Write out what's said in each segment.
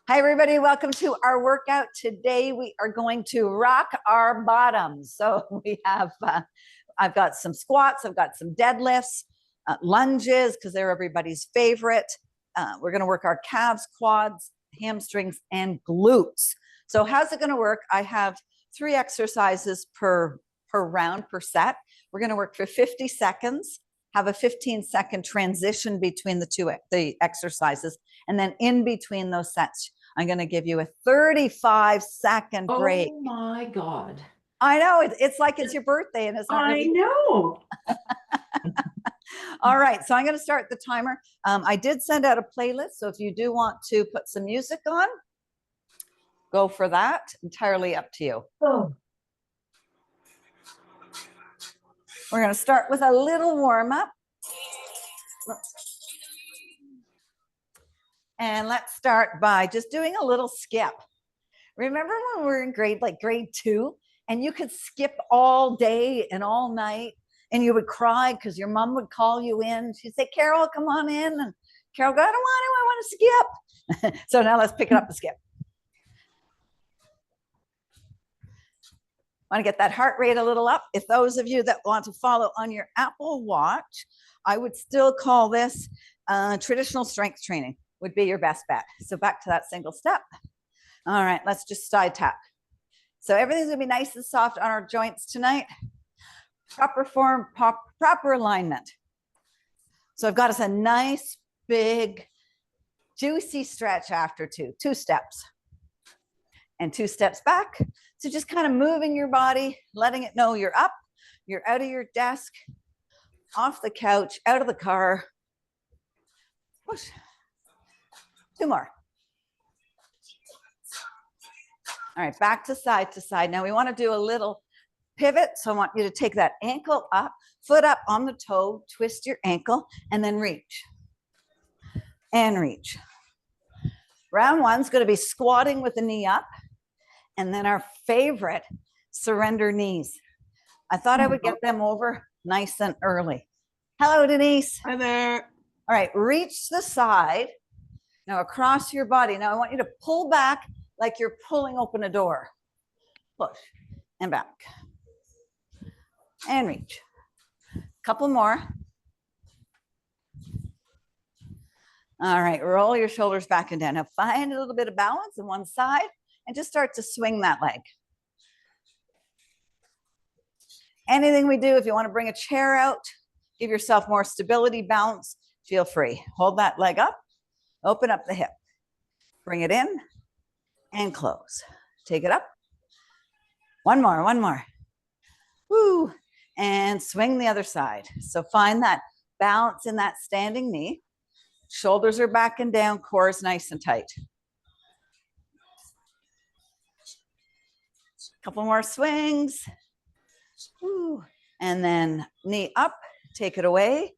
Hi, everybody. Welcome to our workout. Today, we are going to rock our bottoms. So we have, I've got some squats, I've got some deadlifts, lunges, because they're everybody's favorite. We're going to work our calves, quads, hamstrings, and glutes. So how's it going to work? I have 3 exercises per round, per set. We're going to work for 50 seconds. Have a 15-second transition between the exercises. And then in between those sets, I'm going to give you a 35-second break. Oh my God. I know. It's like it's your birthday and it's not really. I know. All right. So I'm going to start the timer. I did send out a playlist. So if you do want to put some music on, go for that. Entirely up to you. Oh. We're going to start with a little warm up. And let's start by just doing a little skip. Remember when we were in grade 2 and you could skip all day and all night and you would cry because your mom would call you in. She'd say, Carol, come on in. And Carol go, I don't want to, I want to skip. So now let's pick it up and skip. Want to get that heart rate a little up. If those of you that want to follow on your Apple Watch, I would still call this traditional strength training would be your best bet. So back to that single step. All right, let's just side tap. So everything's gonna be nice and soft on our joints tonight. Proper form, proper alignment. So I've got us a nice, big, juicy stretch after 2 steps. And 2 steps back. So just kind of moving your body, letting it know you're up, you're out of your desk, off the couch, out of the car. Push. 2 more. All right, back to side. Now we want to do a little pivot. So I want you to take that ankle up, foot up on the toe, twist your ankle, and then reach. And reach. Round 1's going to be squatting with the knee up. And then our favorite, surrender knees. I thought I would get them over nice and early. Hello, Denise. Hi there. All right, reach the side. Now across your body. Now I want you to pull back like you're pulling open a door. Push and back. And reach. Couple more. All right, roll your shoulders back and down. Now find a little bit of balance on one side and just start to swing that leg. Anything we do, if you want to bring a chair out, give yourself more stability, balance, feel free. Hold that leg up, open up the hip, bring it in and close. Take it up. One more. Woo. And swing the other side. So find that balance in that standing knee. Shoulders are back and down, core is nice and tight. Couple more swings. Woo. And then knee up, take it away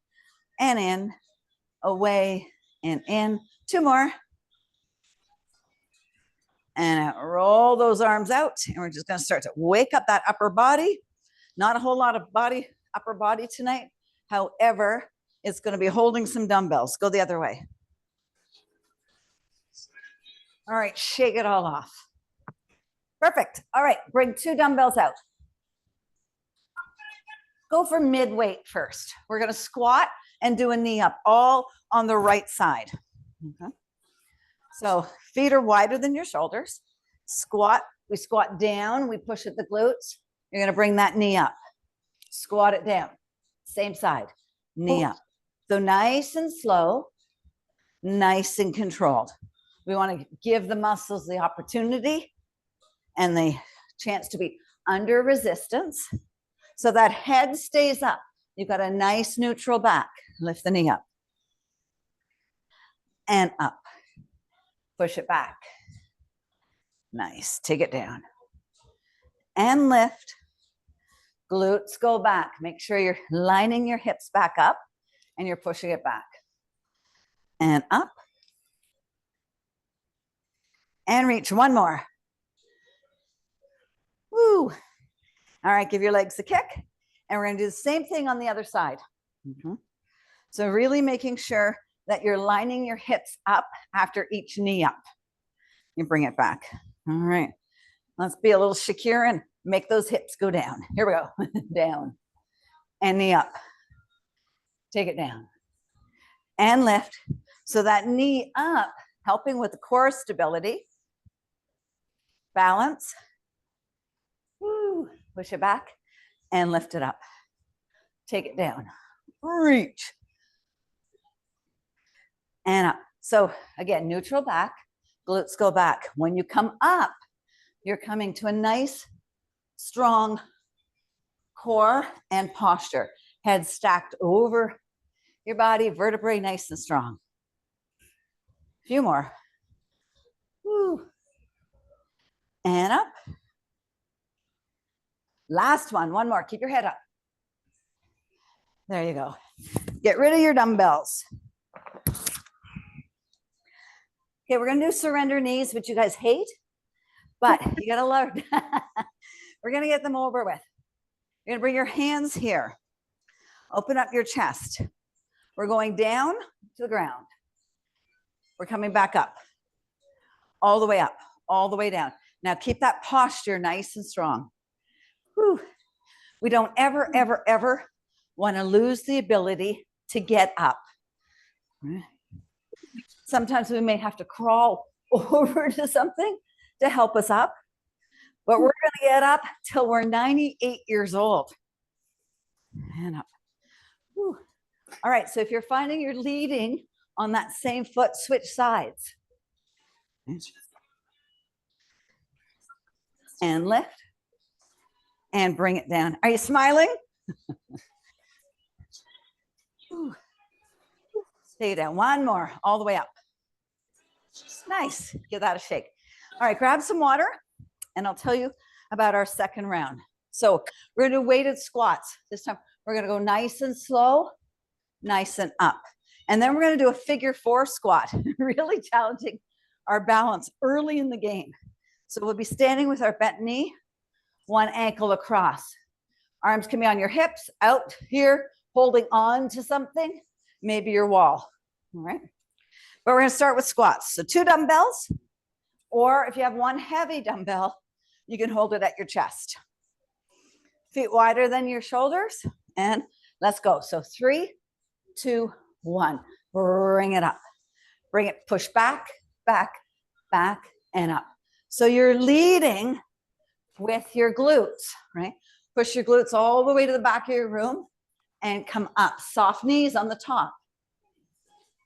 and in, away and in. 2 more. And roll those arms out. And we're just going to start to wake up that upper body. Not a whole lot of upper body tonight. However, it's going to be holding some dumbbells. Go the other way. All right, shake it all off. Perfect. All right, bring 2 dumbbells out. Go for mid-weight first. We're going to squat and do a knee up, all on the right side. Okay. So feet are wider than your shoulders. Squat, we squat down, we push at the glutes. You're going to bring that knee up. Squat it down. Same side, knee up. So nice and slow, nice and controlled. We want to give the muscles the opportunity and the chance to be under resistance so that head stays up. You've got a nice neutral back. Lift the knee up and up. Push it back. Nice. Take it down and lift. Glutes go back. Make sure you're lining your hips back up and you're pushing it back and up and reach. 1 more. Woo. All right, give your legs a kick. And we're going to do the same thing on the other side. So really making sure that you're lining your hips up after each knee up. You bring it back. All right. Let's be a little Shakira and make those hips go down. Here we go. Down and knee up. Take it down and lift. So that knee up, helping with the core stability. Balance. Woo. Push it back and lift it up. Take it down. Reach. And up. So again, neutral back. Glutes go back. When you come up, you're coming to a nice, strong core and posture. Head stacked over your body, vertebrae nice and strong. A few more. Woo. And up. Last one more. Keep your head up. There you go. Get rid of your dumbbells. Okay, we're gonna do surrender knees, which you guys hate, but you gotta learn. We're gonna get them over with. You're gonna bring your hands here. Open up your chest. We're going down to the ground. We're coming back up. All the way up, all the way down. Now keep that posture nice and strong. Whew. We don't ever, ever, ever want to lose the ability to get up. Sometimes we may have to crawl over to something to help us up, but we're going to get up till we're 98 years old. And up. Whew. All right, so if you're finding you're leading on that same foot, switch sides. And lift. And bring it down. Are you smiling? Stay down. One more, all the way up. Nice. Give that a shake. All right, grab some water, and I'll tell you about our second round. So we're going to do weighted squats. This time we're going to go nice and slow, nice and up. And then we're going to do a figure 4 squat, really challenging our balance early in the game. So we'll be standing with our bent knee, one ankle across. Arms can be on your hips, out here, holding on to something, maybe your wall. All right. But we're going to start with squats. So 2 dumbbells, or if you have one heavy dumbbell, you can hold it at your chest. Feet wider than your shoulders, and let's go. So 3, 2, 1. Bring it up. Bring it, push back, back, back, and up. So you're leading with your glutes, right? Push your glutes all the way to the back of your room and come up. Soft knees on the top.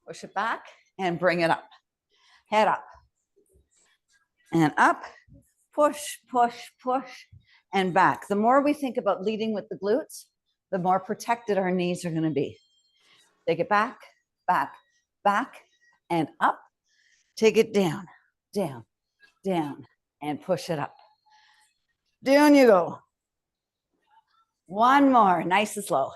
Push it back and bring it up. Head up and up. Push, push, push, and back. The more we think about leading with the glutes, the more protected our knees are going to be. Take it back, back, back, and up. Take it down, down, down, and push it up. Down you go. One more, nice and slow.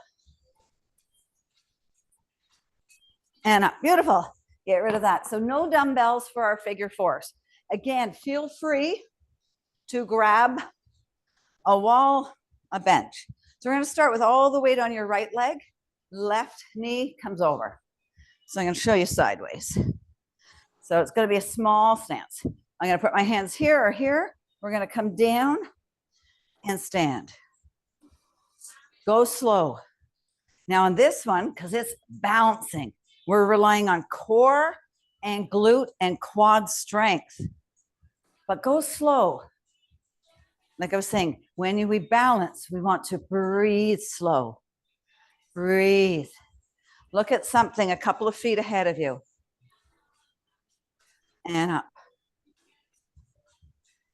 And up, beautiful. Get rid of that. So no dumbbells for our figure 4s. Again, feel free to grab a wall, a bench. So we're going to start with all the weight on your right leg. Left knee comes over. So I'm going to show you sideways. So it's going to be a small stance. I'm going to put my hands here or here. We're going to come down and stand. Go slow. Now on this one, because it's bouncing, we're relying on core and glute and quad strength. But go slow. Like I was saying, when we balance, we want to breathe slow. Breathe. Look at something a couple of feet ahead of you. And up.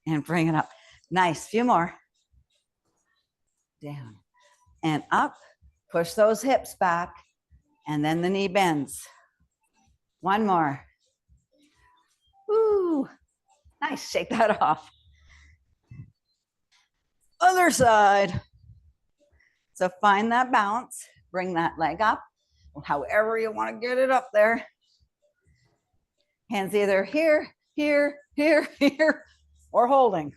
And bring it up. Nice. Few more. Down. And up. Push those hips back. And then the knee bends. One more. Woo. Nice. Shake that off. Other side. So find that balance. Bring that leg up. However you want to get it up there. Hands either here, here, here, here, or holding.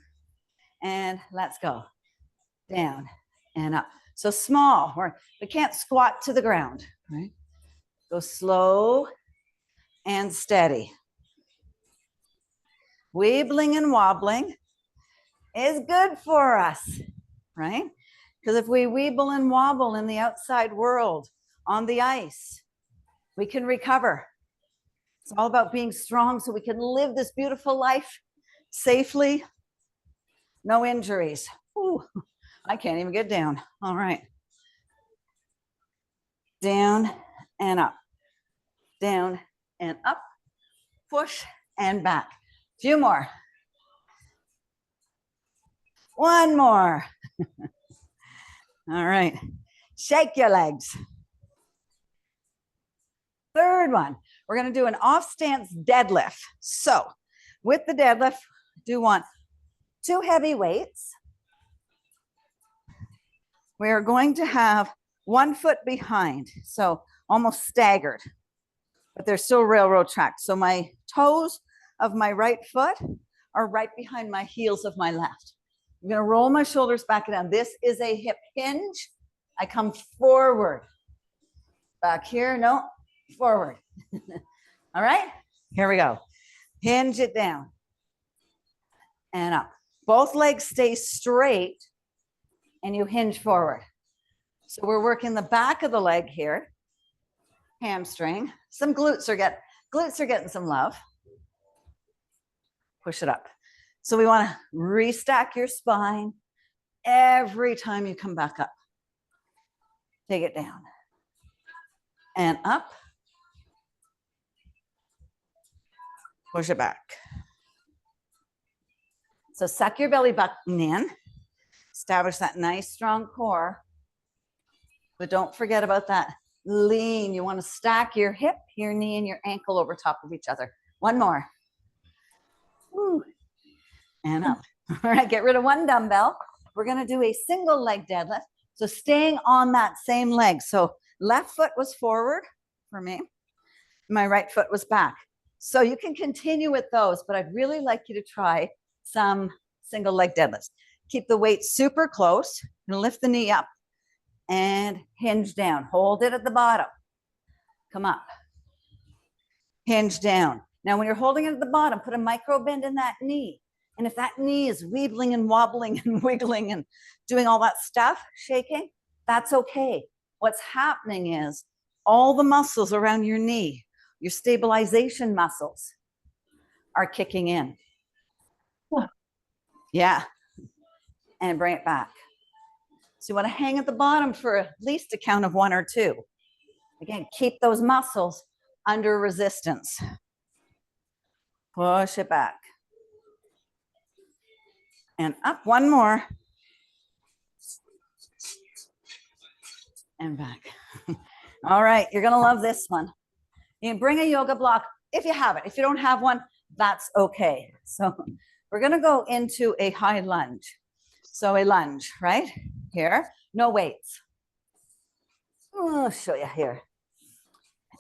And let's go. Down and up. So small. We can't squat to the ground, right? Go slow and steady. Weebling and wobbling is good for us, right? Because if we weeble and wobble in the outside world on the ice, we can recover. It's all about being strong so we can live this beautiful life safely, no injuries. Ooh, I can't even get down. All right. Down and up, down and up, push and back. Few more. One more. All right. Shake your legs. Third one, we're going to do an off stance deadlift. So with the deadlift, do want 2 heavy weights. We are going to have 1 foot behind, so almost staggered, but they're still railroad tracked. So my toes of my right foot are right behind my heels of my left. I'm going to roll my shoulders back and down. This is a hip hinge. I come forward. Back here, no, forward. All right, here we go. Hinge it down and up. Both legs stay straight and you hinge forward. So we're working the back of the leg here. Hamstring. Some glutes are getting some love. Push it up. So we want to restack your spine every time you come back up. Take it down and up. Push it back. So suck your belly button in. Establish that nice strong core. But don't forget about that lean. You want to stack your hip, your knee, and your ankle over top of each other. One more. Woo. And up. All right, get rid of 1 dumbbell. We're going to do a single leg deadlift. So staying on that same leg. So left foot was forward for me. My right foot was back. So you can continue with those, but I'd really like you to try some single leg deadlifts. Keep the weight super close and lift the knee up and hinge down. Hold it at the bottom. Come up. Hinge down. Now, when you're holding it at the bottom, put a micro bend in that knee. And if that knee is weebling and wobbling and wiggling and doing all that stuff, shaking, that's okay. What's happening is all the muscles around your knee, your stabilization muscles, are kicking in. Yeah. And bring it back. So you want to hang at the bottom for at least a count of 1 or 2. Again, keep those muscles under resistance. Push it back. And up. 1 more. And back. All right, you're going to love this one. You can bring a yoga block if you have it. If you don't have one, that's okay. So we're going to go into a high lunge. So a lunge, right? Here, no weights. I'll show you here.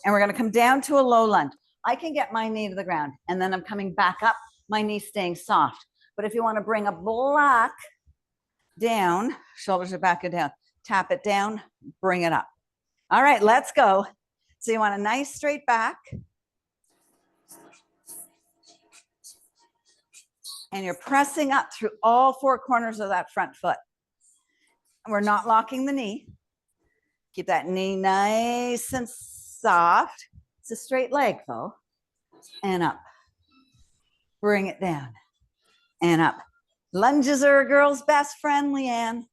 And we're going to come down to a low lunge. I can get my knee to the ground, and then I'm coming back up, my knee staying soft. But if you want to bring a block down, shoulders are back and down, tap it down, bring it up. All right, let's go. So you want a nice straight back. And you're pressing up through all 4 corners of that front foot. And we're not locking the knee. Keep that knee nice and soft. It's a straight leg though. And up. Bring it down. And up. Lunges are a girl's best friend, Leanne.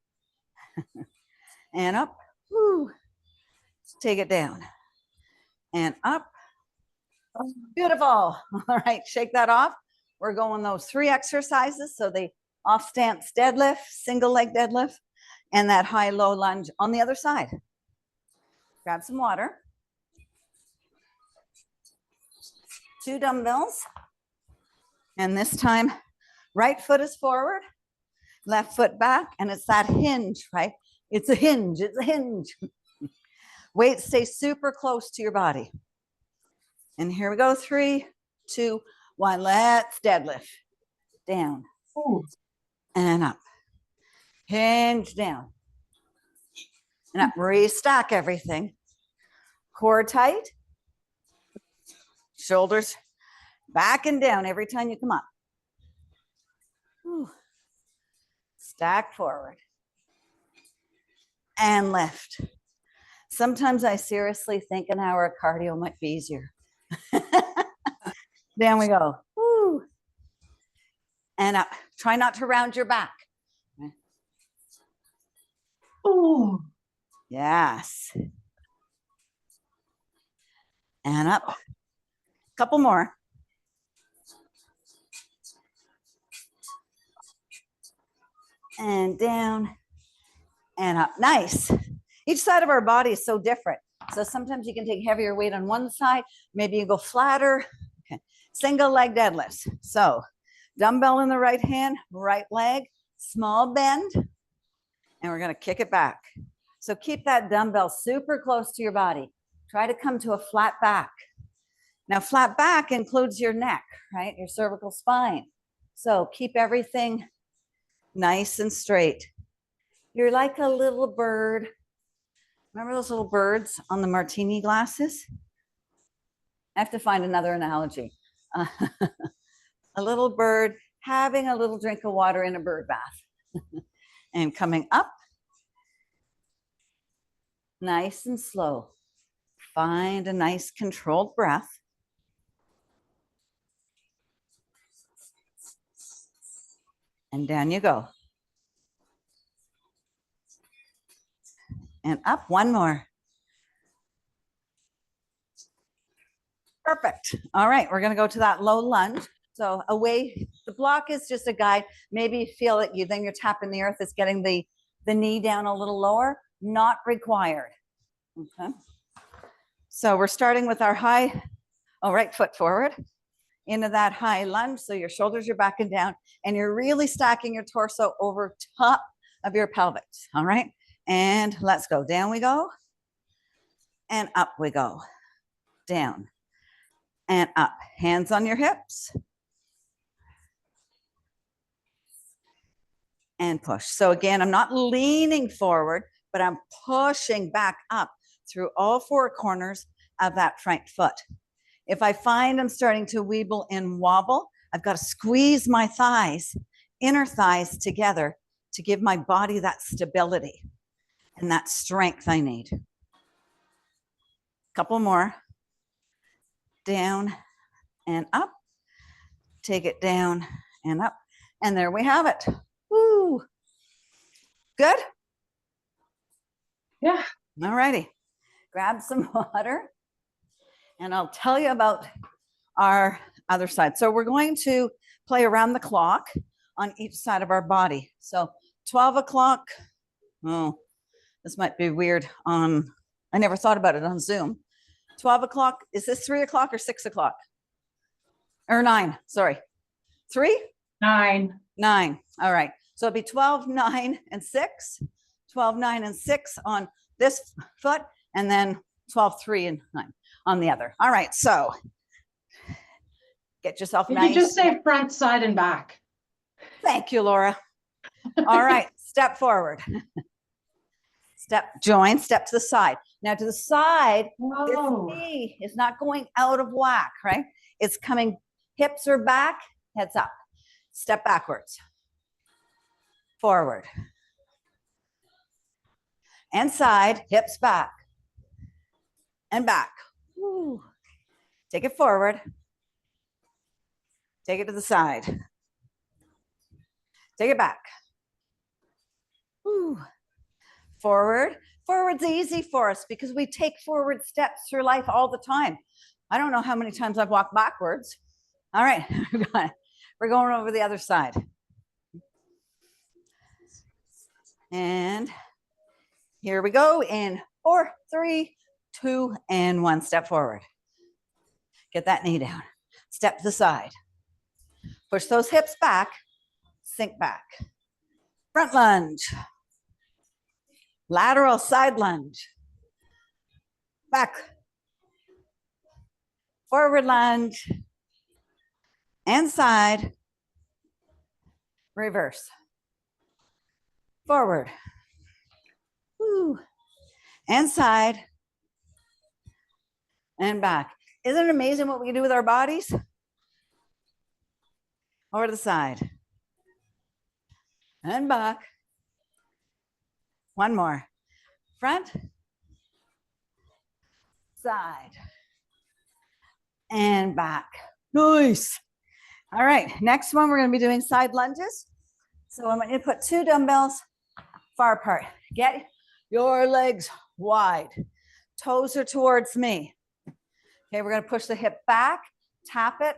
And up. Woo. Take it down. And up. Beautiful. All right, shake that off. We're going those 3 exercises. So the off stance deadlift, single leg deadlift, and that high low lunge on the other side. Grab some water. 2 dumbbells. And this time, right foot is forward, left foot back, and it's that hinge, right? It's a hinge, it's a hinge. Weight stays super close to your body. And here we go, 3, 2, 1. Let's deadlift. Down. And up. Hinge down. And up. Restack everything. Core tight. Shoulders back and down every time you come up. Stack forward. And lift. Sometimes I seriously think an hour of cardio might be easier. Down we go. Woo. And up. Try not to round your back. Oh, Yes. And up. Couple more. And down and up. Nice. Each side of our body is so different. So sometimes you can take heavier weight on one side. Maybe you go flatter. Okay. Single leg deadlifts. So dumbbell in the right hand, right leg, small bend, and we're going to kick it back. So keep that dumbbell super close to your body. Try to come to a flat back. Now, flat back includes your neck, right? Your cervical spine. So keep everything nice and straight. You're like a little bird. Remember those little birds on the martini glasses? I have to find another analogy. A little bird having a little drink of water in a bird bath. And coming up, nice and slow. Find a nice controlled breath. And down you go. And up, one more. Perfect. All right, we're gonna go to that low lunge. So away, the block is just a guide. Maybe you feel that then you're tapping the earth, it's getting the knee down a little lower, not required. Okay. So we're starting with our right foot forward into that high lunge. So your shoulders are back and down, and you're really stacking your torso over top of your pelvis. All right. And let's go. Down we go. And up we go. Down and up. Hands on your hips. And push. So again, I'm not leaning forward, but I'm pushing back up through all four corners of that front foot. If I find I'm starting to weeble and wobble, I've got to squeeze my thighs, inner thighs together to give my body that stability and that strength I need. Couple more. Down and up. Take it down and up. And there we have it. Woo. Good? yeah. All righty. Grab some water and I'll tell you about our other side. So we're going to play around the clock on each side of our body. So 12 o'clock. Oh, this might be weird I never thought about it on Zoom. 12 o'clock. Is this 3 o'clock or 6 o'clock? Or 9, sorry. 3? 9. 9. All right. So it'd be 12, 9, and 6. 12, 9, and 6 on this foot, and then 12, 3, and 9 on the other. All right. So get yourself Did nice. you just say front, side, and back? Thank you, Laura. All right. Step forward. Step, join, step to the side. Now to the side, this knee is not going out of whack, right? It's coming, hips are back, heads up. Step backwards. Forward. And side, hips back. And back. Woo. Take it forward. Take it to the side. Take it back. Woo. Forward. Forward's easy for us because we take forward steps through life all the time. I don't know how many times I've walked backwards. All right, we're going over the other side. And here we go in 4, 3, 2, and 1. Step forward. Get that knee down. Step to the side. Push those hips back. Sink back. Front lunge. Lateral side lunge. Back. Forward lunge. And side. Reverse. Forward. Woo. And side. And back. Isn't it amazing what we can do with our bodies? Over to the side. and back. One more. Front, side, and back. Nice. All right, next one, we're gonna be doing side lunges. So I'm gonna put 2 dumbbells far apart. Get your legs wide. Toes are towards me. Okay, we're gonna push the hip back, tap it,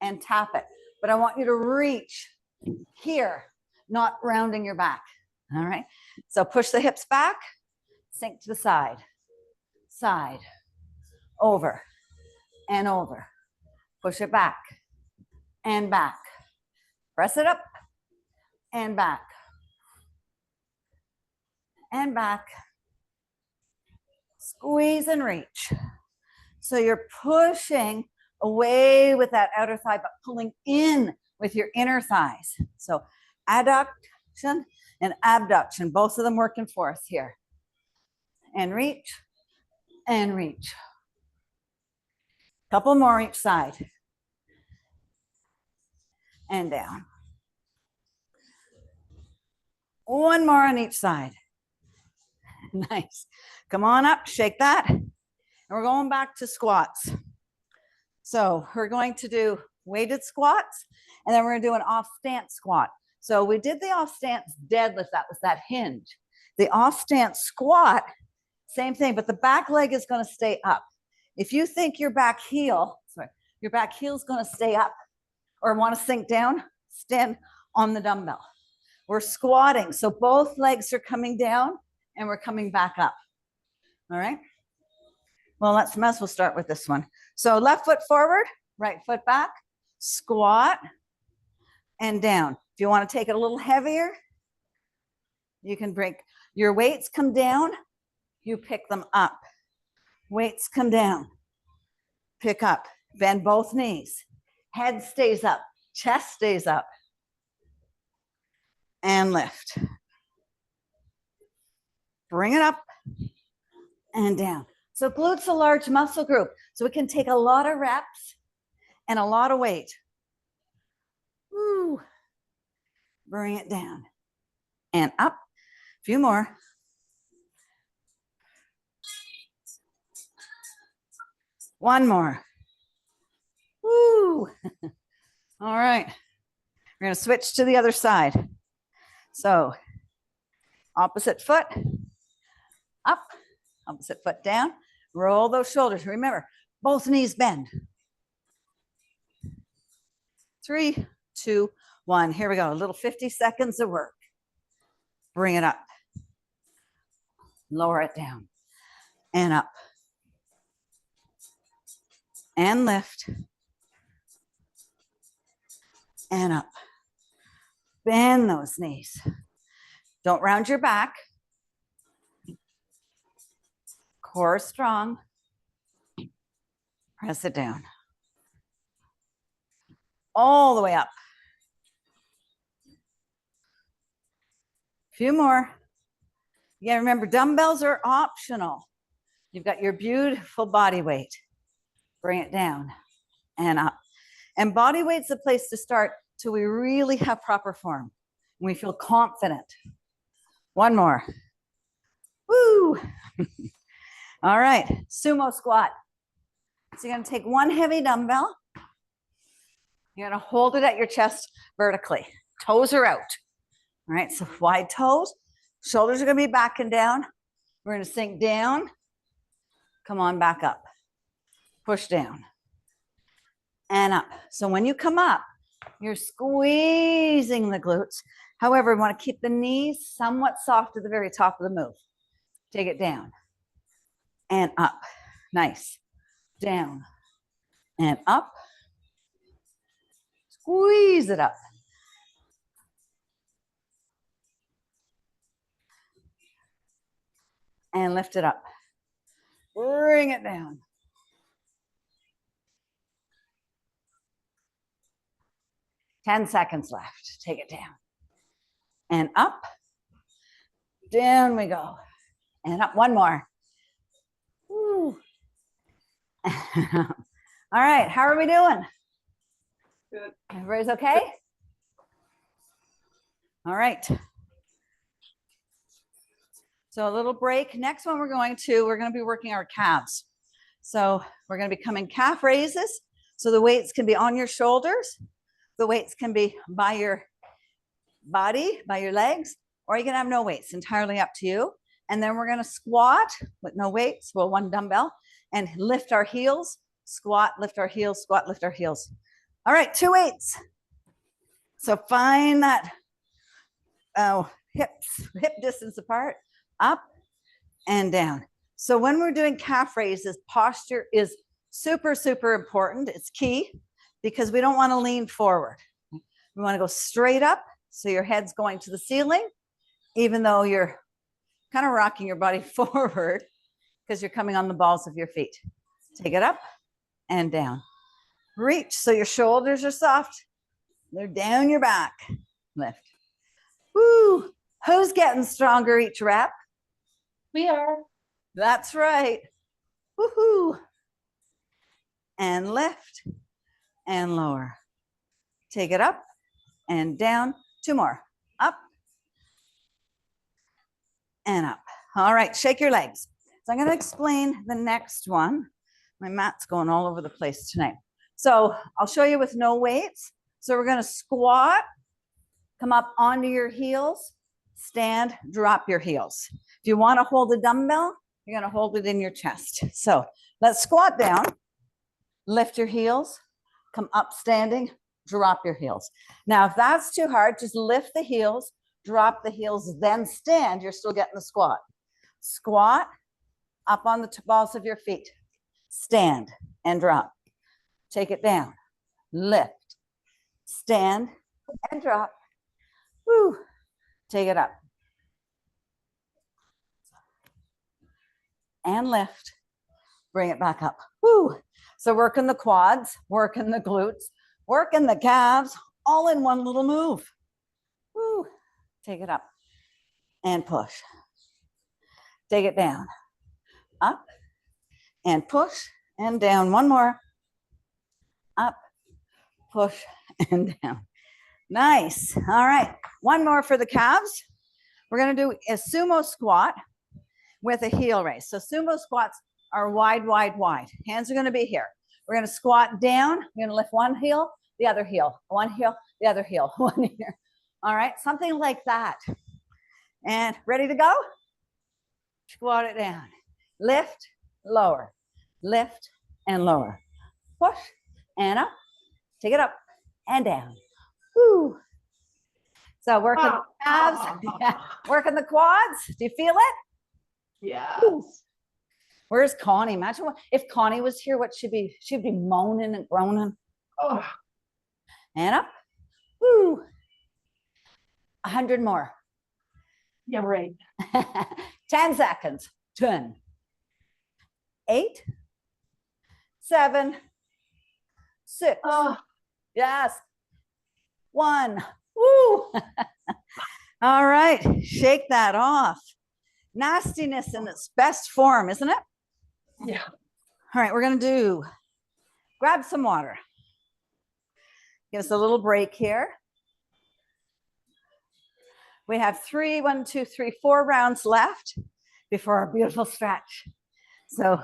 and tap it. But I want you to reach here, not rounding your back. All right, so push the hips back, sink to the side, side, over, and over. Push it back, and back. Press it up, and back, and back. Squeeze and reach. So you're pushing away with that outer thigh, but pulling in with your inner thighs. So adduction and abduction, both of them working for us here. And reach, and reach. Couple more each side. And down. One more on each side. Nice. Come on up, shake that. And we're going back to squats. So we're going to do weighted squats, and then we're gonna do an off stance squat. So we did the off stance deadlift, that was that hinge. The off stance squat, same thing, but the back leg is gonna stay up. If you think your back heel is gonna stay up or wanna sink down, stand on the dumbbell. We're squatting, so both legs are coming down and we're coming back up. All right? Well, might as well start with this one. So left foot forward, right foot back, squat, and down. If you want to take it a little heavier, you can break. Your weights come down, you pick them up. Weights come down, pick up. Bend both knees. Head stays up, chest stays up. And lift. Bring it up and down. So glutes a large muscle group. So we can take a lot of reps and a lot of weight. Woo. Bring it down and up. A few more. One more. Woo. All right. We're going to switch to the other side. So opposite foot up, opposite foot down. Roll those shoulders. Remember, both knees bend. 3, 2, 1. Here we go. A little 50 seconds of work. Bring it up. Lower it down. And up. And lift. And up. Bend those knees. Don't round your back. Core strong. Press it down. All the way up. A few more. Yeah, remember, dumbbells are optional. You've got your beautiful body weight. Bring it down and up. And body weight's the place to start till we really have proper form. And we feel confident. One more. Woo! All right, sumo squat. So you're gonna take one heavy dumbbell. You're gonna hold it at your chest vertically. Toes are out. All right, so wide toes. Shoulders are gonna be back and down. We're gonna sink down. Come on, back up. Push down. And up. So when you come up, you're squeezing the glutes. However, we want to keep the knees somewhat soft at the very top of the move. Take it down and up. Nice. Down and up. Squeeze it up. And lift it up. Bring it down. Ten seconds left. Take it down. And up. Down we go. And up. One more. Woo. All right. How are we doing? Good. Everybody's okay? All right. So a little break. Next one we're going to be working our calves. So we're going to be coming calf raises. So the weights can be on your shoulders. The weights can be by your body, by your legs, or you can have no weights, entirely up to you. And then we're going to squat with no weights, well, one dumbbell, and lift our heels, squat, lift our heels, squat, lift our heels. All right, 2 weights. So find that hip distance apart, up and down. So when we're doing calf raises, posture is super, super important. It's key because we don't want to lean forward. We want to go straight up. So your head's going to the ceiling, even though you're kind of rocking your body forward because you're coming on the balls of your feet. Take it up and down. Reach so your shoulders are soft. They're down your back. Lift. Woo! Who's getting stronger each rep? We are. That's right. Woohoo! And lift and lower. Take it up and down. 2 more. Up and up. All right, shake your legs. So I'm going to explain the next one. My mat's going all over the place tonight. So I'll show you with no weights. So we're going to squat, come up onto your heels, stand, drop your heels. If you want to hold a dumbbell, you're going to hold it in your chest. So let's squat down, lift your heels, come up standing, drop your heels. Now, if that's too hard, just lift the heels, drop the heels, then stand. You're still getting the squat. Squat, up on the balls of your feet. Stand and drop. Take it down. Lift. Stand and drop. Woo. Take it up. And lift. Bring it back up. Woo. So working the quads, working the glutes, working the calves, all in one little move. Woo. Take it up and push. Take it down. Up and push and down. One more. Up, push, and down. Nice. All right. One more for the calves. We're going to do a sumo squat with a heel raise. So sumo squats are wide, wide, wide. Hands are going to be here. We're going to squat down. We're going to lift one heel, the other heel, one heel, the other heel, one here. All right. Something like that. And ready to go? Squat it down. Lift, lower, lift, and lower. Push and up. Take it up and down. Woo. So working the calves, working the quads. Do you feel it? Yes. Woo. Where's Connie? Imagine if Connie was here, what she'd be moaning and groaning. Oh. And up. Woo. 100 more. Yeah, right. 10 seconds. 10, 8, 7, 6. Oh. Yes. 1. Woo. All right. Shake that off. Nastiness in its best form, isn't it? Yeah. All right. We're going to grab some water. Give us a little break here. We have 4 rounds left before our beautiful stretch. So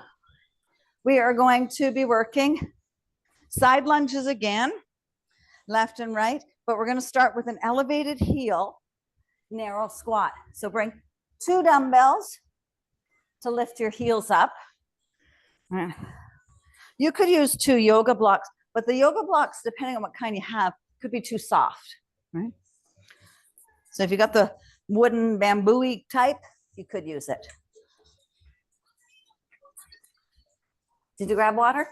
we are going to be working side lunges again, left and right, but we're going to start with an elevated heel, narrow squat. So bring 2 dumbbells to lift your heels up. You could use 2 yoga blocks, but the yoga blocks, depending on what kind you have, could be too soft, right? So if you got the wooden bamboo-y type, you could use it. Did you grab water?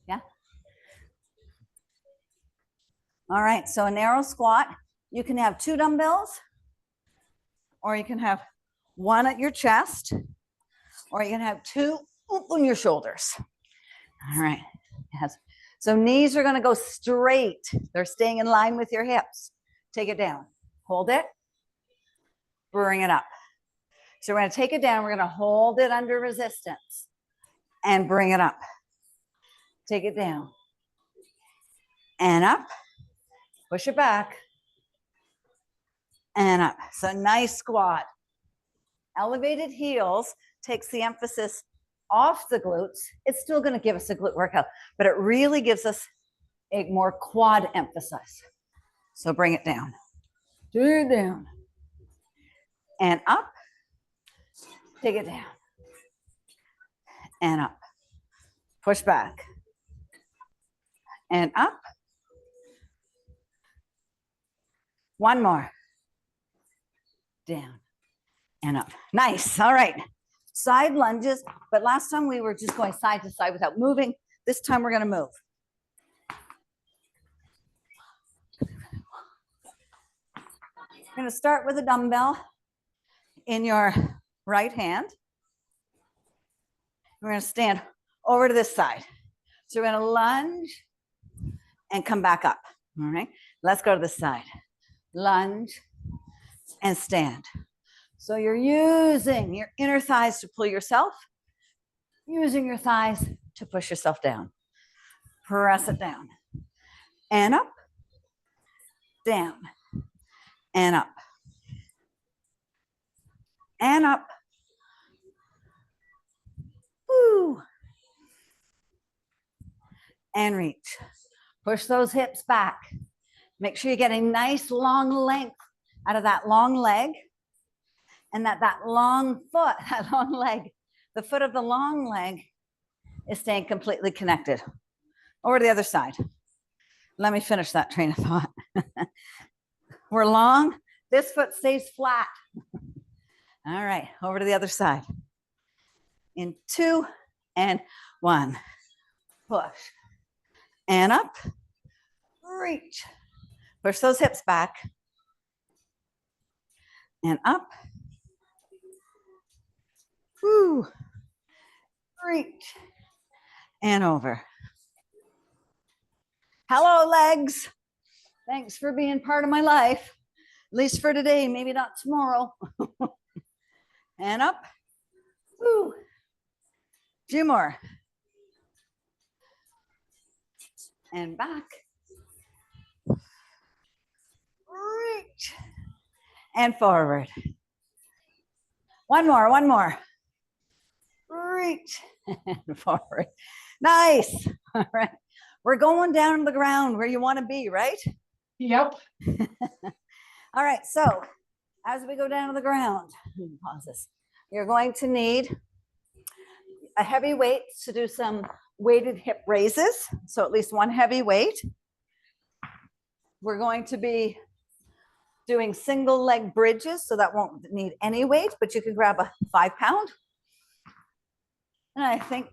Yeah? All right, so a narrow squat. You can have 2 dumbbells, or you can have 1 at your chest, or you can have 2 on your shoulders. All right. Yes. So knees are going to go straight. They're staying in line with your hips. Take it down. Hold it. Bring it up. So we're going to take it down. We're going to hold it under resistance and bring it up. Take it down and up. Push it back. and up. So nice squat. Elevated heels takes the emphasis off the glutes. It's still going to give us a glute workout, but it really gives us a more quad emphasis. So bring it down, down, and up. Take it down, and up. Push back, and up. One more. Down and up. Nice. All right. Side lunges. But last time we were just going side to side without moving. This time we're going to move. You're going to start with a dumbbell in your right hand. We're going to stand over to this side. So we're going to lunge and come back up. All right. Let's go to this side. Lunge and stand. So you're using your inner thighs to pull yourself, using your thighs to push yourself down. Press it down and up, down and up, and up. Woo. And reach. Push those hips back. Make sure you get a nice long length out of that long leg, and that long foot, that long leg, the foot of the long leg is staying completely connected. Over to the other side. Let me finish that train of thought. We're long. This foot stays flat. All right, over to the other side. In 2 and 1. Push and up. Reach. Push those hips back and up. Woo. Reach and over. Hello, legs. Thanks for being part of my life, at least for today, maybe not tomorrow. And up. Woo. 2 more. And back. Reach and forward. One more. Reach and forward. Nice. All right. We're going down to the ground where you want to be, right? Yep. All right. So as we go down to the ground, pause this. You're going to need a heavy weight to do some weighted hip raises. So at least one heavy weight. We're going to be doing single leg bridges, so that won't need any weight, but you can grab a 5-pound. And I think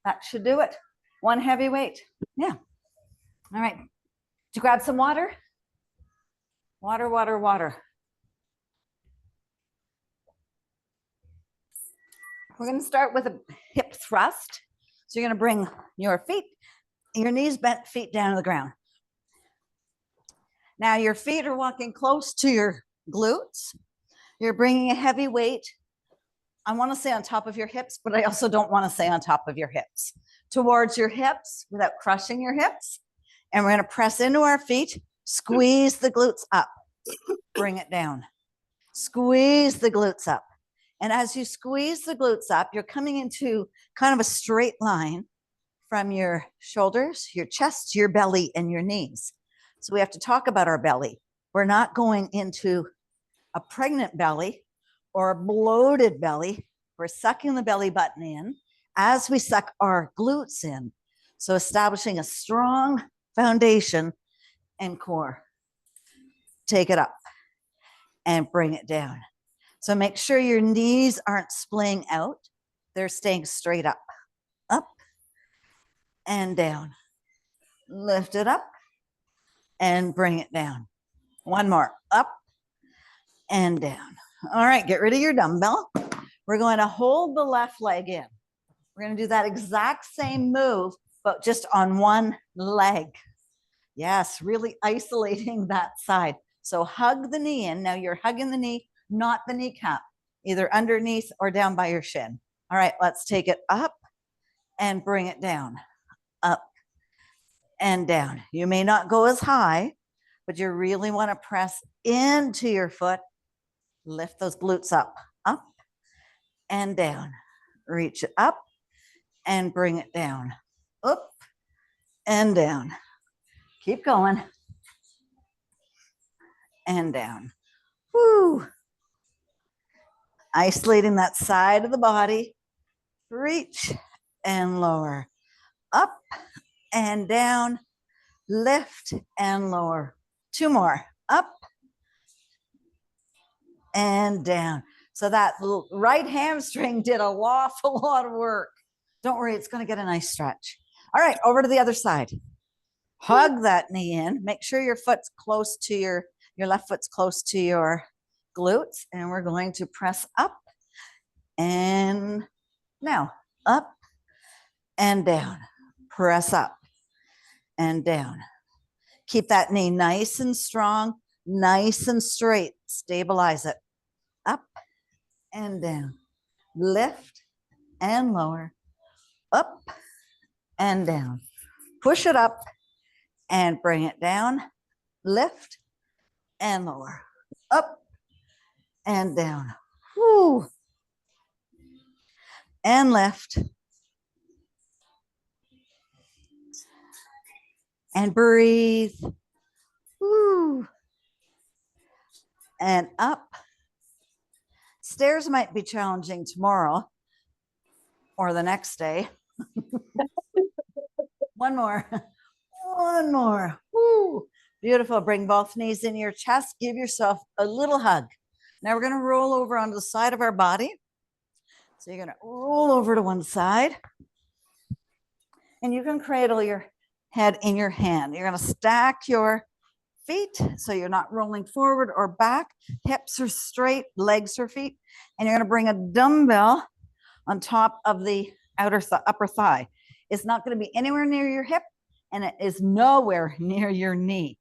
that should do it. One heavy weight. Yeah. All right. Did you grab some water? Water. We're going to start with a hip thrust. So you're going to bring your knees bent, feet down to the ground. Now your feet are walking close to your glutes. You're bringing a heavy weight. I want to say on top of your hips, but I also don't want to say on top of your hips. Towards your hips without crushing your hips. And we're going to press into our feet, squeeze the glutes up, bring it down. Squeeze the glutes up. And as you squeeze the glutes up, you're coming into kind of a straight line from your shoulders, your chest, your belly, and your knees. So we have to talk about our belly. We're not going into a pregnant belly or a bloated belly. We're sucking the belly button in as we suck our glutes in. So establishing a strong foundation and core. Take it up and bring it down. So make sure your knees aren't splaying out. They're staying straight up and down. Lift it up and bring it down. One more, up and down. All right, get rid of your dumbbell. We're going to hold the left leg in. We're going to do that exact same move, but just on one leg. Yes, really isolating that side. So hug the knee in. Now you're hugging the knee, not the kneecap, either underneath or down by your shin. All right, let's take it up and bring it down. Up and down. You may not go as high, but you really want to press into your foot. Lift those glutes up, up and down. Reach it up and bring it down. Up and down. Keep going. And down. Woo. Isolating that side of the body. Reach and lower. Up and down. Lift and lower. 2 more. Up and down. So that right hamstring did an awful lot of work. Don't worry, it's going to get a nice stretch. All right, over to the other side. Hug that knee in. Make sure your foot's close to your left foot's close to your glutes. And we're going to press up and now up and down. Press up and down. Keep that knee nice and strong, nice and straight. Stabilize it. Up and down. Lift and lower. Up and down. Push it up and bring it down. Lift and lower. Up and down. Woo. And lift. And breathe. Woo. And up. Stairs might be challenging tomorrow or the next day. One more. One more. Woo. Beautiful. Bring both knees in your chest. Give yourself a little hug. Now we're going to roll over onto the side of our body. So you're going to roll over to one side. And you can cradle your head in your hand. You're going to stack your feet so you're not rolling forward or back. Hips are straight, legs are feet. And you're going to bring a dumbbell on top of the upper thigh. It's not going to be anywhere near your hip, and it is nowhere near your knee.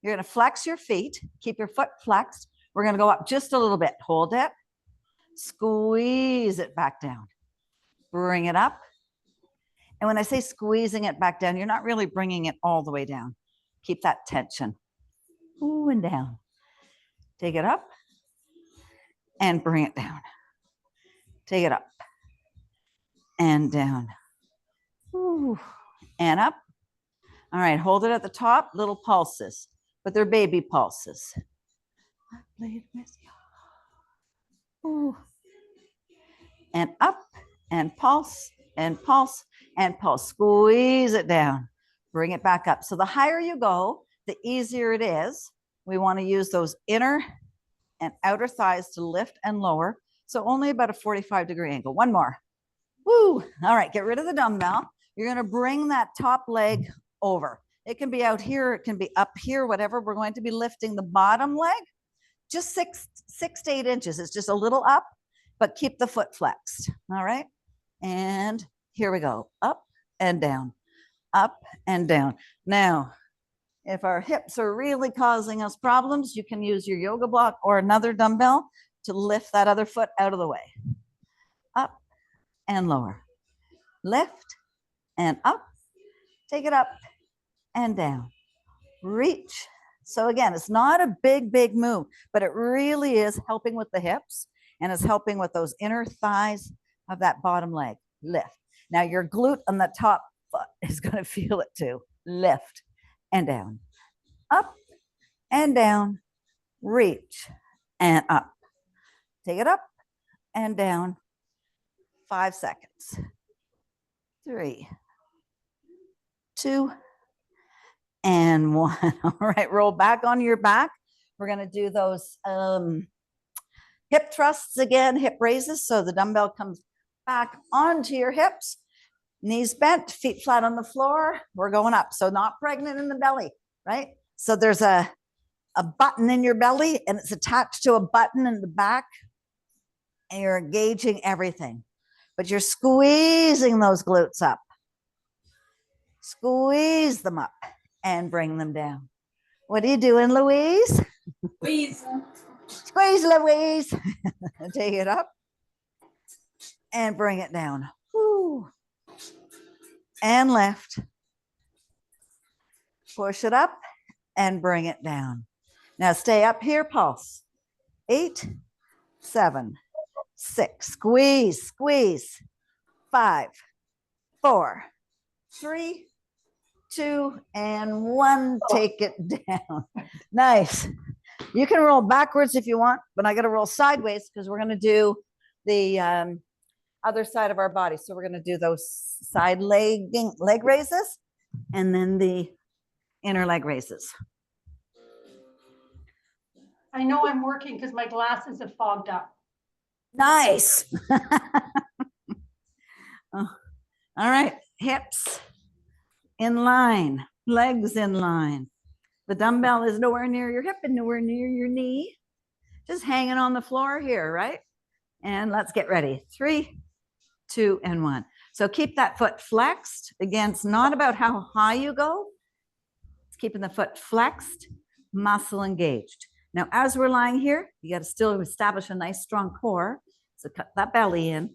You're going to flex your feet. Keep your foot flexed. We're going to go up just a little bit. Hold it. Squeeze it back down. Bring it up. And when I say squeezing it back down, you're not really bringing it all the way down. Keep that tension. Ooh, and down. Take it up and bring it down. Take it up and down. Ooh, and up. All right, hold it at the top, little pulses, but they're baby pulses. Ooh. And up and pulse and pulse and pulse. Squeeze it down. Bring it back up. So the higher you go, the easier it is. We want to use those inner and outer thighs to lift and lower. So only about a 45-degree angle. One more. Woo. All right, get rid of the dumbbell. You're going to bring that top leg over. It can be out here. It can be up here, whatever. We're going to be lifting the bottom leg just 6 to 8 inches. It's just a little up, but keep the foot flexed. All right. And here we go. Up and down, up and down. Now, if our hips are really causing us problems, you can use your yoga block or another dumbbell to lift that other foot out of the way. Up and lower. Lift and up. Take it up and down. Reach. So again, it's not a big move, but it really is helping with the hips and is helping with those inner thighs of that bottom leg. Lift. Now your glute on the top foot is going to feel it too. Lift and down. Up and down. Reach and up. Take it up and down. 5 seconds. 3, 2, and 1. All right, roll back on your back. We're going to do those hip thrusts again, hip raises. So the dumbbell comes back onto your hips, knees bent, feet flat on the floor. We're going up. So not pregnant in the belly, right? So there's a button in your belly and it's attached to a button in the back and you're engaging everything. But you're squeezing those glutes up. Squeeze them up and bring them down. What are you doing, Louise? Squeeze. Squeeze, Louise. Take it up and bring it down. Woo. And lift. Push it up and bring it down. Now stay up here, pulse. 8, 7, 6, squeeze, squeeze. 5, 4, 3, 2, and 1. Take it down. Nice. You can roll backwards if you want, but I got to roll sideways because we're going to do the other side of our body. So we're going to do those side leg raises and then the inner leg raises. I know I'm working because my glasses have fogged up. Nice. All right, hips in line, legs in line. The dumbbell is nowhere near your hip and nowhere near your knee. Just hanging on the floor here, right? And let's get ready. 3, 2, and 1. So keep that foot flexed. Again, it's not about how high you go. It's keeping the foot flexed, muscle engaged. Now, as we're lying here, you got to still establish a nice strong core. So cut that belly in.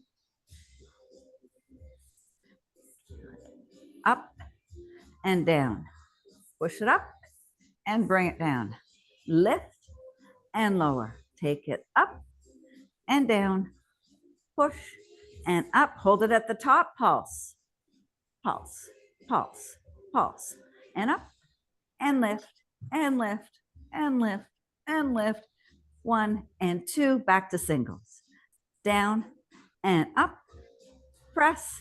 Up and down. Push it up and bring it down. Lift and lower. Take it up and down. Push and up. Hold it at the top. Pulse. Pulse. Pulse. Pulse. And up and lift and lift and lift and lift. 1 and 2. Back to singles. Down and up. Press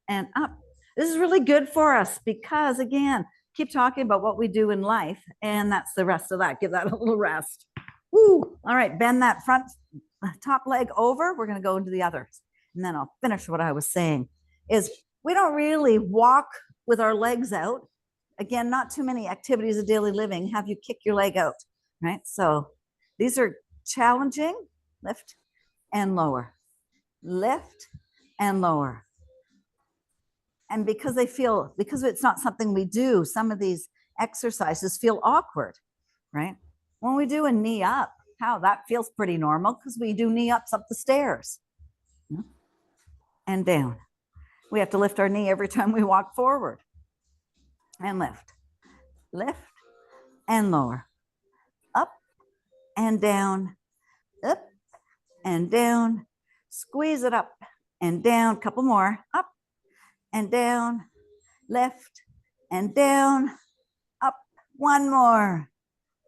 and up. This is really good for us because, again, keep talking about what we do in life, and that's the rest of that. Give that a little rest. Woo. All right, bend that front top leg over. We're going to go into the others, and then I'll finish what I was saying. Is we don't really walk with our legs out. Again, not too many activities of daily living have you kick your leg out, right? So these are challenging. Lift and lower. Lift and lower. And because it's not something we do, some of these exercises feel awkward, right? When we do a knee up, that feels pretty normal because we do knee ups up the stairs and down. We have to lift our knee every time we walk forward and lift, lift and lower, up and down, up and down, squeeze it up and down, couple more, up and down, left and down, up, 1 more.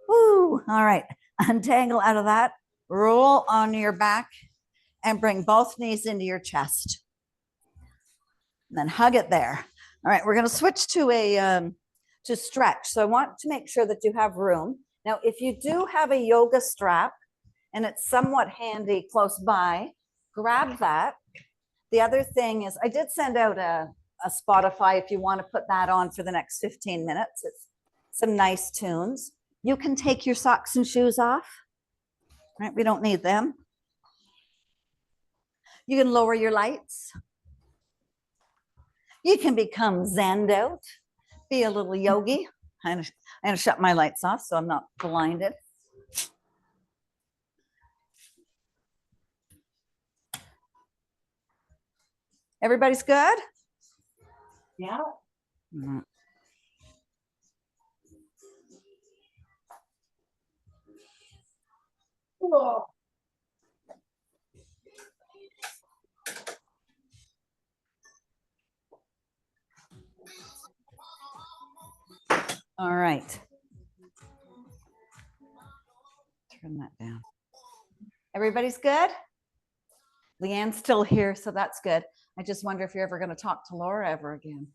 Woo, all right, untangle out of that, roll on your back and bring both knees into your chest. And then hug it there. All right, we're gonna switch to to stretch. So I want to make sure that you have room. Now, if you do have a yoga strap and it's somewhat handy close by, grab that. The other thing is I did send out a Spotify if you want to put that on for the next 15 minutes. It's some nice tunes. You can take your socks and shoes off, right? We don't need them. You can lower your lights. You can become zenned out, be a little yogi. I'm going to shut my lights off so I'm not blinded. Everybody's good? Yeah. Mm-hmm. Whoa. All right. Turn that down. Everybody's good? Leanne's still here, so that's good. I just wonder if you're ever going to talk to Laura ever again.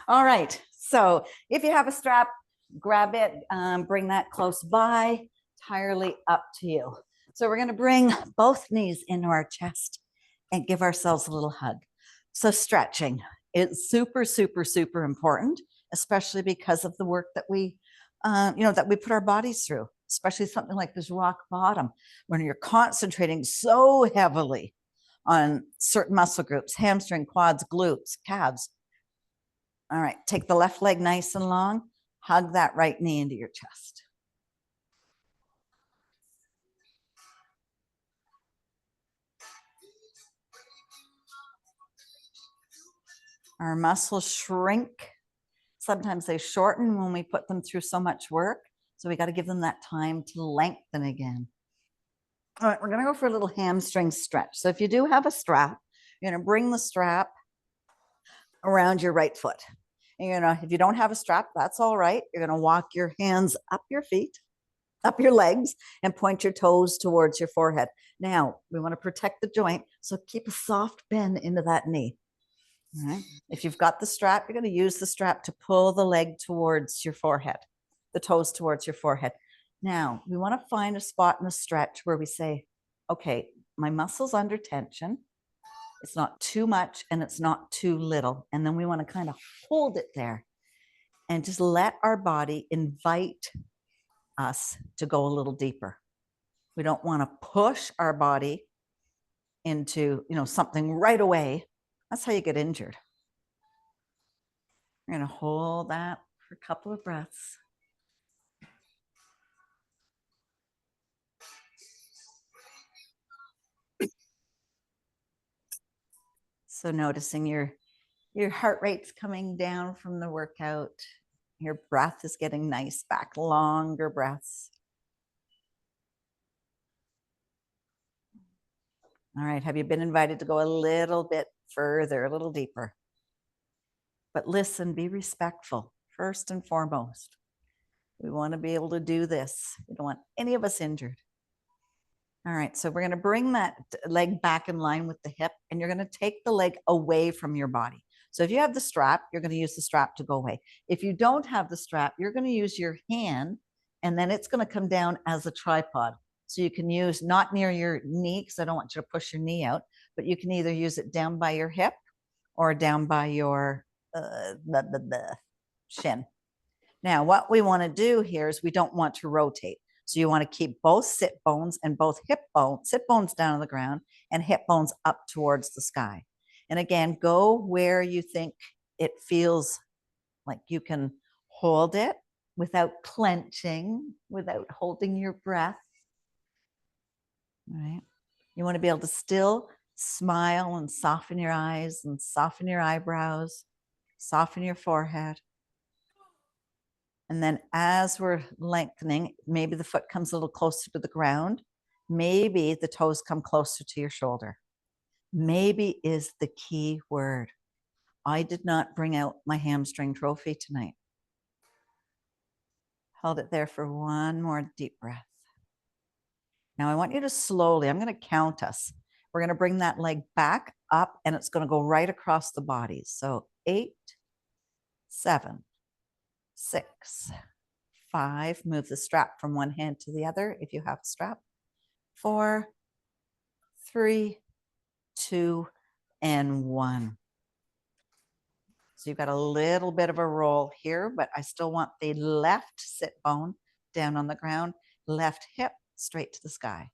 All right. So if you have a strap, grab it, bring that close by, entirely up to you. So we're going to bring both knees into our chest and give ourselves a little hug. So stretching is super, super, super important, especially because of the work that we, that we put our bodies through, especially something like this rock bottom, when you're concentrating so heavily on certain muscle groups, hamstring, quads, glutes, calves. All right, take the left leg nice and long, hug that right knee into your chest. Our muscles shrink sometimes they shorten when we put them through so much work. So we got to give them that time to lengthen again. All right, we're going to go for a little hamstring stretch. So if you do have a strap, you're going to bring the strap around your right foot. And if you don't have a strap, that's all right. You're going to walk your hands up your feet, up your legs, and point your toes towards your forehead. Now, we want to protect the joint, so keep a soft bend into that knee. All right. If you've got the strap, you're going to use the strap to pull the leg towards your forehead, the toes towards your forehead. Now, we want to find a spot in the stretch where we say, okay, my muscle's under tension. It's not too much and it's not too little. And then we want to kind of hold it there and just let our body invite us to go a little deeper. We don't want to push our body into, something right away. That's how you get injured. We're going to hold that for a couple of breaths. So noticing your heart rate's coming down from the workout. Your breath is getting nice back, longer breaths. All right, have you been invited to go a little bit further, a little deeper? But listen, be respectful, first and foremost. We want to be able to do this. We don't want any of us injured. All right, so we're going to bring that leg back in line with the hip, and you're going to take the leg away from your body. So if you have the strap, you're going to use the strap to go away. If you don't have the strap, you're going to use your hand, and then it's going to come down as a tripod. So you can use, not near your knee, because I don't want you to push your knee out, but you can either use it down by your hip or down by your shin. Now, what we want to do here is we don't want to rotate. So you want to keep both sit bones and both sit bones down on the ground and hip bones up towards the sky. And again, go where you think it feels like you can hold it without clenching, without holding your breath. All right. You want to be able to still smile and soften your eyes and soften your eyebrows, soften your forehead. And then as we're lengthening, maybe the foot comes a little closer to the ground. Maybe the toes come closer to your shoulder. Maybe is the key word. I did not bring out my hamstring trophy tonight. Held it there for one more deep breath. Now I want you to slowly, I'm going to count us. We're going to bring that leg back up and it's going to go right across the body. So 8, 7, 6, 5, move the strap from one hand to the other if you have a strap. 4, 3, 2, and 1. So you've got a little bit of a roll here, but I still want the left sit bone down on the ground, left hip straight to the sky.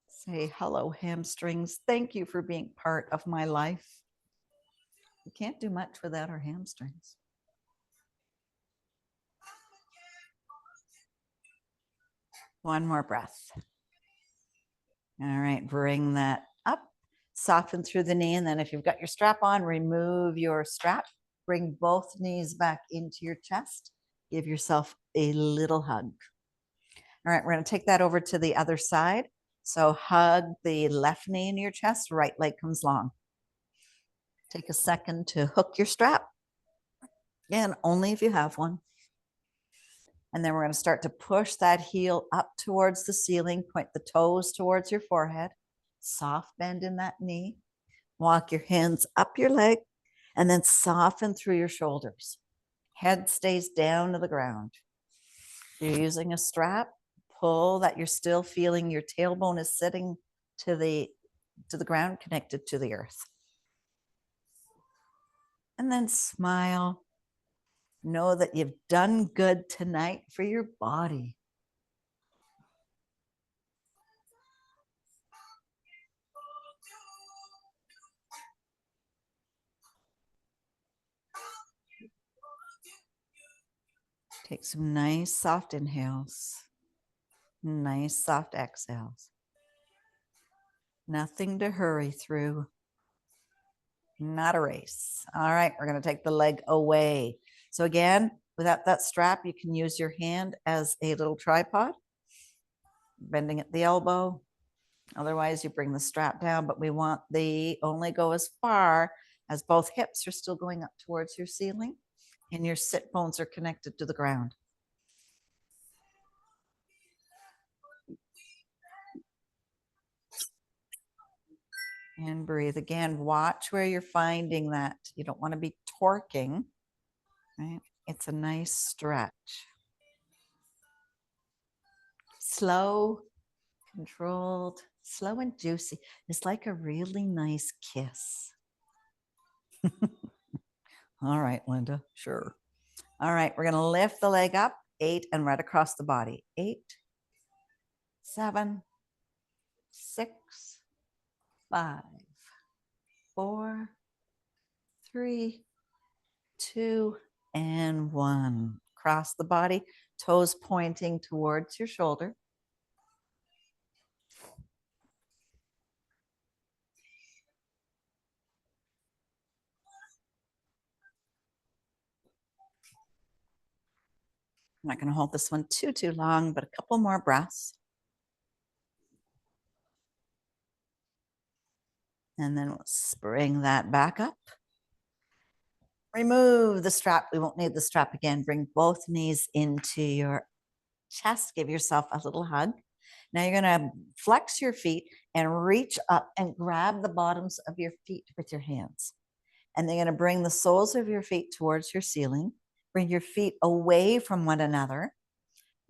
Say hello, hamstrings. Thank you for being part of my life. We can't do much without our hamstrings. One more breath. All right, bring that up, soften through the knee, and then if you've got your strap on, remove your strap, bring both knees back into your chest, give yourself a little hug. All right, we're going to take that over to the other side. So hug the left knee into your chest, right leg comes long. Take a second to hook your strap. Again, only if you have one. And then we're going to start to push that heel up towards the ceiling, point the toes towards your forehead, soft bend in that knee, walk your hands up your leg, and then soften through your shoulders. Head stays down to the ground. You're using a strap, pull that you're still feeling your tailbone is sitting to the ground, connected to the earth. And then smile. Know that you've done good tonight for your body. Take some nice soft inhales, nice soft exhales. Nothing to hurry through. not a race. All right, we're going to take the leg away. So again, without that strap, you can use your hand as a little tripod, bending at the elbow. Otherwise, you bring the strap down, but we want the only go as far as both hips are still going up towards your ceiling and your sit bones are connected to the ground. And breathe again. Watch where you're finding that. You don't want to be torquing, right? It's a nice stretch. Slow, controlled, slow and juicy. It's like a really nice kiss. All right, Linda, sure. All right, we're going to lift the leg up, 8, and right across the body. 8, 7, 6, 5, 4, 3, 2, and 1. Cross the body, toes pointing towards your shoulder. I'm not going to hold this one too long, but a couple more breaths. And then we'll bring that back up. Remove the strap. We won't need the strap again. Bring both knees into your chest. Give yourself a little hug. Now you're going to flex your feet and reach up and grab the bottoms of your feet with your hands. And they're going to bring the soles of your feet towards your ceiling. Bring your feet away from one another,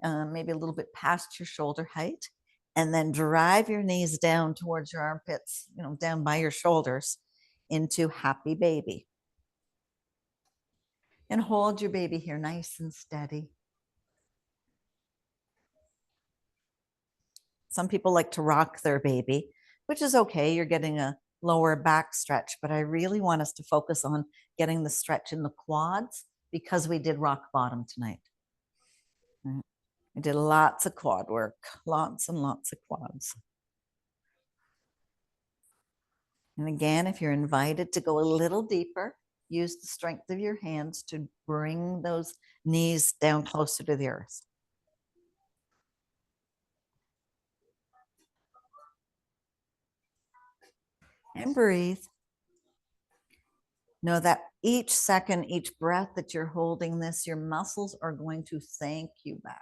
maybe a little bit past your shoulder height. And then drive your knees down towards your armpits, down by your shoulders into happy baby. And hold your baby here nice and steady. Some people like to rock their baby, which is okay. You're getting a lower back stretch, but I really want us to focus on getting the stretch in the quads because we did rock bottom tonight. I did lots of quad work, lots and lots of quads. And again, if you're invited to go a little deeper, use the strength of your hands to bring those knees down closer to the earth. And breathe. Know that each second, each breath that you're holding this, your muscles are going to thank you back.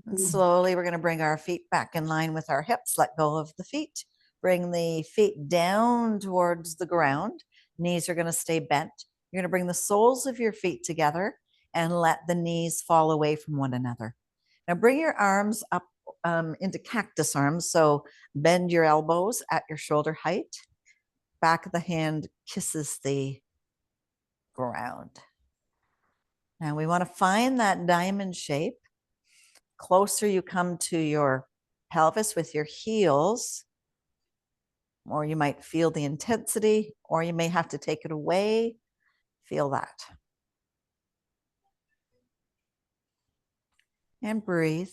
And slowly, we're going to bring our feet back in line with our hips. Let go of the feet. Bring the feet down towards the ground. Knees are going to stay bent. You're going to bring the soles of your feet together and let the knees fall away from one another. Now bring your arms up into cactus arms. So bend your elbows at your shoulder height. Back of the hand kisses the ground. Now we want to find that diamond shape. Closer you come to your pelvis with your heels, or you might feel the intensity, or you may have to take it away. Feel that. And breathe.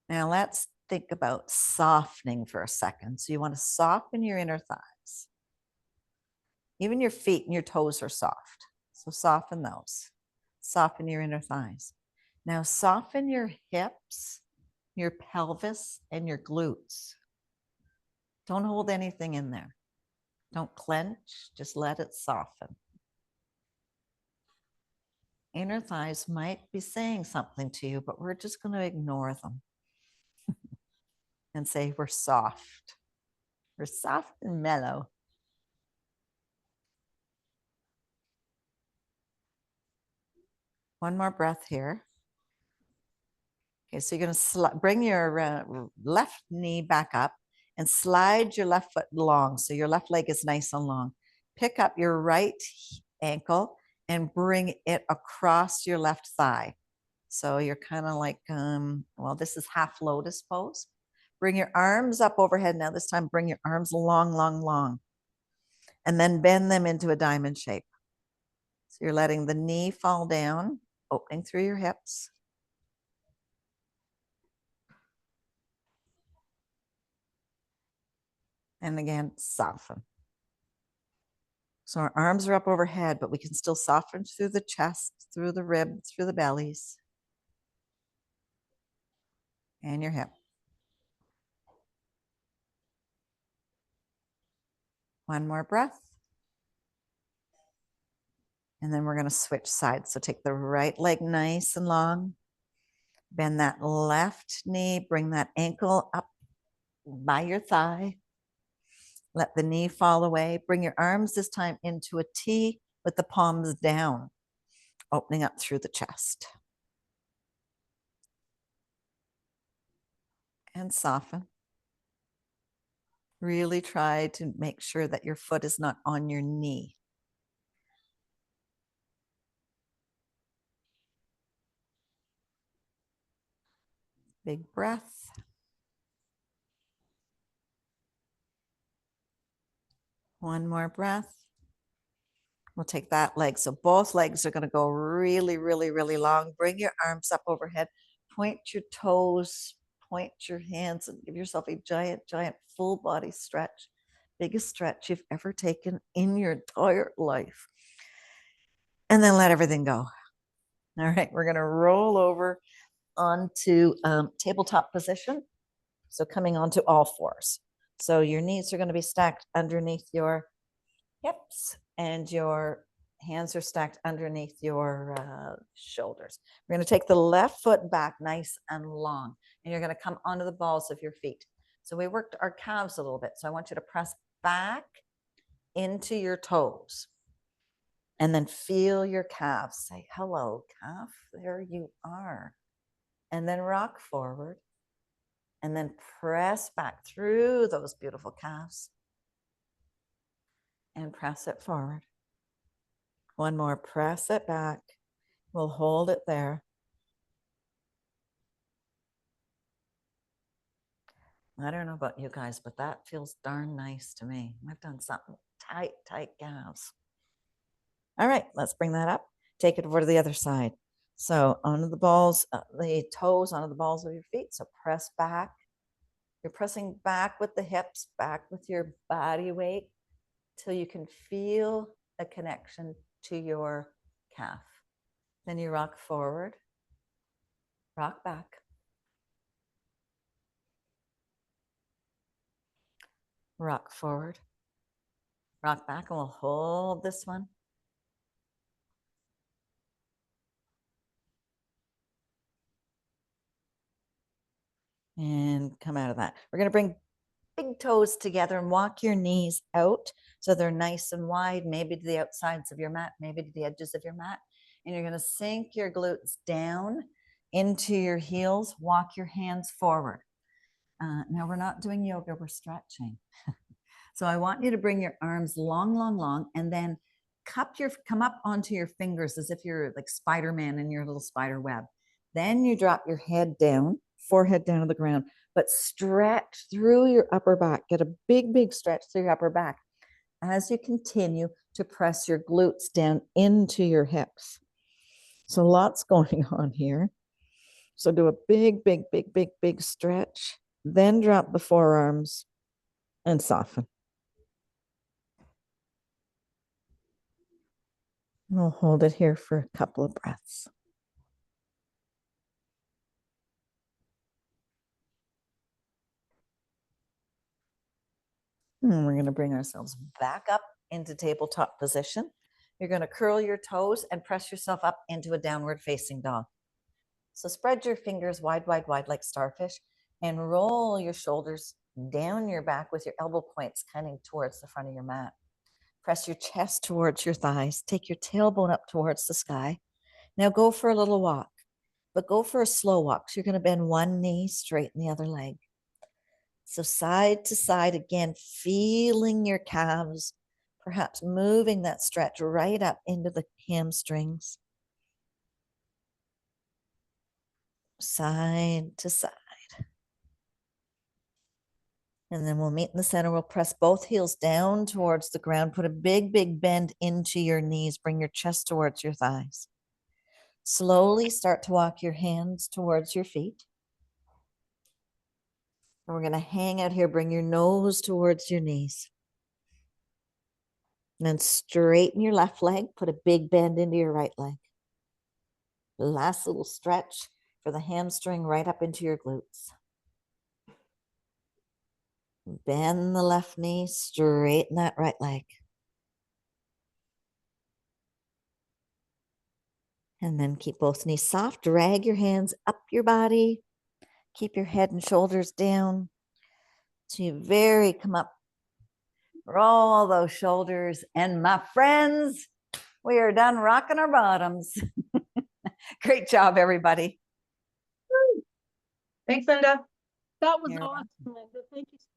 Now let's think about softening for a second. So you want to soften your inner thighs. Even your feet and your toes are soft. So soften those. Soften your inner thighs. Now soften your hips, your pelvis, and your glutes. Don't hold anything in there. Don't clench, just let it soften. Inner thighs might be saying something to you, but we're just going to ignore them and say we're soft. We're soft and mellow. One more breath here. Okay, so you're going to bring your left knee back up and slide your left foot long. So your left leg is nice and long. Pick up your right ankle and bring it across your left thigh. So you're kind of like, well, this is half lotus pose. Bring your arms up overhead. Now this time, bring your arms long, long, long. And then bend them into a diamond shape. So you're letting the knee fall down, opening through your hips. And again, soften. So our arms are up overhead, but we can still soften through the chest, through the rib, through the bellies, and your hip. One more breath. And then we're going to switch sides. So take the right leg nice and long. Bend that left knee, bring that ankle up by your thigh. Let the knee fall away. Bring your arms this time into a T with the palms down, opening up through the chest. And soften. Really try to make sure that your foot is not on your knee. Big breath. One more breath. We'll take that leg. So both legs are going to go really, really, really long. Bring your arms up overhead. Point your toes. Point your hands and give yourself a giant, giant full body stretch. Biggest stretch you've ever taken in your entire life. And then let everything go. All right, we're going to roll over onto tabletop position. So coming onto all fours. So your knees are going to be stacked underneath your hips and your hands are stacked underneath your shoulders. We're going to take the left foot back nice and long, and you're going to come onto the balls of your feet. So we worked our calves a little bit. So I want you to press back into your toes and then feel your calves. Say, hello, calf. There you are. And then rock forward and then press back through those beautiful calves and press it forward. One more, press it back. We'll hold it there. I don't know about you guys, but that feels darn nice to me. I've done something tight, tight calves. All right, let's bring that up. Take it over to the other side. So onto the balls, the toes onto the balls of your feet. So press back. You're pressing back with the hips, back with your body weight till you can feel a connection to your calf. Then you rock forward, rock back. Rock forward, rock back, and we'll hold this one. And come out of that. We're going to bring big toes together and walk your knees out so they're nice and wide, maybe to the outsides of your mat, maybe to the edges of your mat. And you're going to sink your glutes down into your heels, walk your hands forward. Now we're not doing yoga, we're stretching. So I want you to bring your arms long, long, long, and then come up onto your fingers as if you're like Spider-Man in your little spider web. Then you drop your head down, forehead down to the ground, but stretch through your upper back. Get a big, big stretch through your upper back as you continue to press your glutes down into your hips. So lots going on here. So do a big, big, big, big, big stretch. Then drop the forearms and soften. We'll hold it here for a couple of breaths. And we're going to bring ourselves back up into tabletop position. You're going to curl your toes and press yourself up into a downward facing dog. So spread your fingers wide, wide, wide like starfish and roll your shoulders down your back with your elbow points kind towards the front of your mat. Press your chest towards your thighs. Take your tailbone up towards the sky. Now go for a little walk, but go for a slow walk. So you're going to bend one knee, straighten the other leg. So side to side again, feeling your calves, perhaps moving that stretch right up into the hamstrings. Side to side. And then we'll meet in the center. We'll press both heels down towards the ground. Put a big, big bend into your knees. Bring your chest towards your thighs. Slowly start to walk your hands towards your feet. And we're going to hang out here. Bring your nose towards your knees. And then straighten your left leg. Put a big bend into your right leg. Last little stretch for the hamstring right up into your glutes. Bend the left knee, straighten that right leg. And then keep both knees soft. Drag your hands up your body. Keep your head and shoulders down. So you very come up. Roll those shoulders. And my friends, we are done rocking our bottoms. Great job, everybody. Thanks, Linda. That was You're awesome, Linda. Thank you so